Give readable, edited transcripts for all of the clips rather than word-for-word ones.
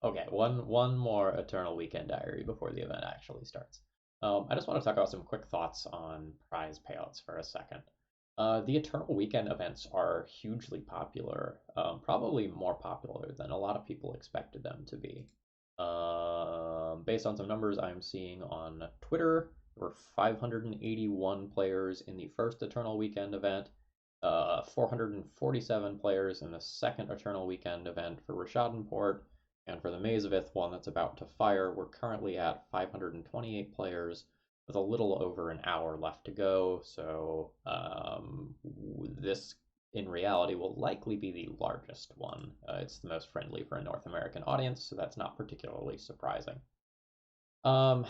Okay, one more Eternal Weekend Diary before the event actually starts. I just want to talk about some quick thoughts on prize payouts for a second. The Eternal Weekend events are hugely popular, probably more popular than a lot of people expected them to be. Based on some numbers I'm seeing on Twitter, there were 581 players in the first Eternal Weekend event, 447 players in the second Eternal Weekend event for Rishadenport, and for the Mazavith one that's about to fire, we're currently at 528 players with a little over an hour left to go. So this, in reality, will likely be the largest one. It's the most friendly for a North American audience, so that's not particularly surprising. Um,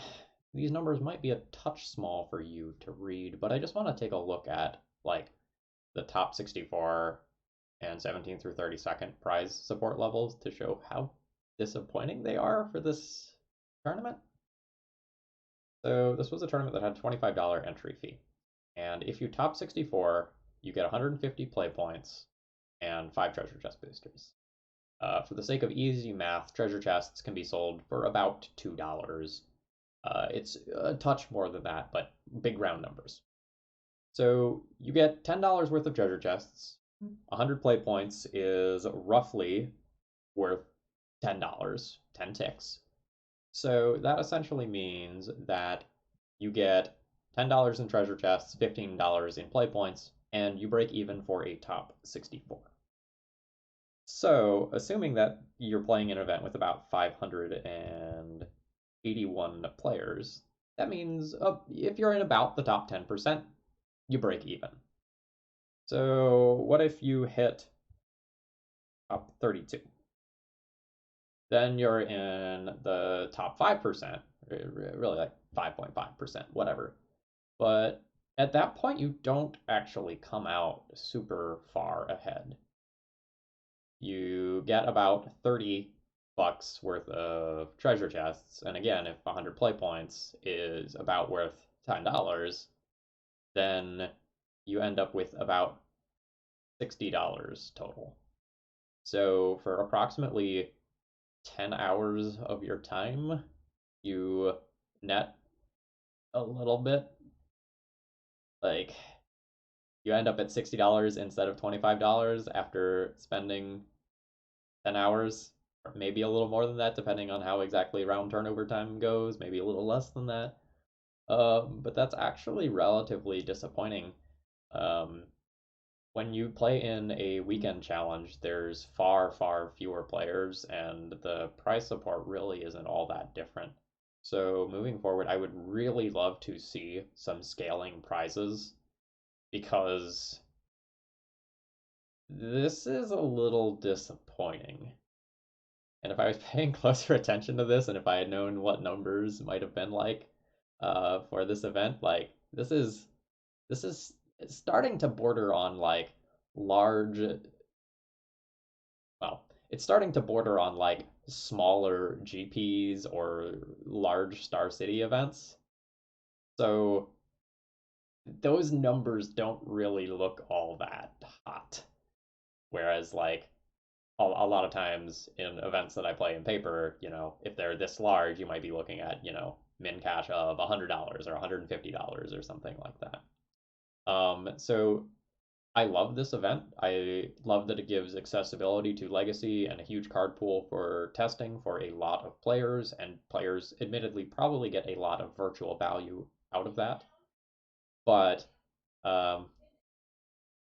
these numbers might be a touch small for you to read, but I just want to take a look at like the top 64 and 17 through 32nd prize support levels to show how disappointing they are for this tournament. So this was a tournament that had a $25 entry fee. And if you top 64, you get 150 play points and 5 treasure chest boosters. For the sake of easy math, treasure chests can be sold for about $2. It's a touch more than that, but big round numbers. So you get $10 worth of treasure chests. 100 play points is roughly worth $10, 10 ticks. So that essentially means that you get $10 in treasure chests, $15 in play points, and you break even for a top 64. So, assuming that you're playing an event with about 581 players, that means if you're in about the top 10%, you break even. So, what if you hit top 32? Then you're in the top 5%, really like 5.5%, whatever. But at that point, you don't actually come out super far ahead. You get about 30 bucks worth of treasure chests. And again, if 100 play points is about worth $10, then you end up with about $60 total. So for approximately 10 hours of your time, you net a little bit. Like, you end up at $60 instead of $25 after spending 10 hours, or maybe a little more than that, depending on how exactly round turnover time goes, maybe a little less than that. But that's actually relatively disappointing. Um, when you play in a weekend challenge, there's far, far fewer players, and the prize support really isn't all that different. So moving forward, I would really love to see some scaling prizes because this is a little disappointing. And if I was paying closer attention to this, and if I had known what numbers might have been like for this event, like this is starting to border on like large. Well, it's starting to border on like smaller GPs or large Star City events. So those numbers don't really look all that hot. Whereas like a lot of times in events that I play in paper, if they're this large, you might be looking at, min cash of $100 or $150 or something like that. So I love this event. I love that it gives accessibility to Legacy and a huge card pool for testing for a lot of players, and players admittedly probably get a lot of virtual value out of that. But um,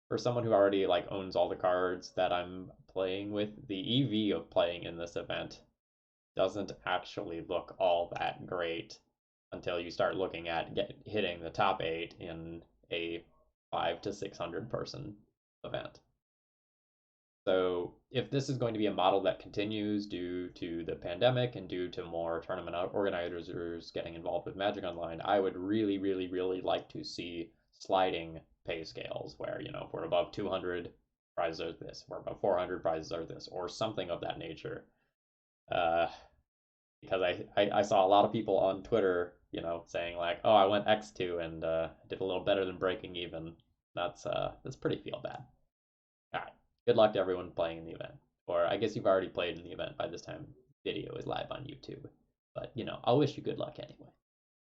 for someone who already like owns all the cards that I'm playing with, the EV of playing in this event doesn't actually look all that great until you start looking at hitting the top 8 in a 5 to 600 person event. So if this is going to be a model that continues due to the pandemic and due to more tournament organizers getting involved with Magic Online, I would really, really, really like to see sliding pay scales where, if we're above 200, prizes are this, if we're above 400, prizes are this, or something of that nature. Uh, because I saw a lot of people on Twitter, saying like, oh, I went X2 and did a little better than breaking even. That's pretty feel bad. All right. Good luck to everyone playing in the event. Or I guess you've already played in the event by this time video is live on YouTube. But, I'll wish you good luck anyway.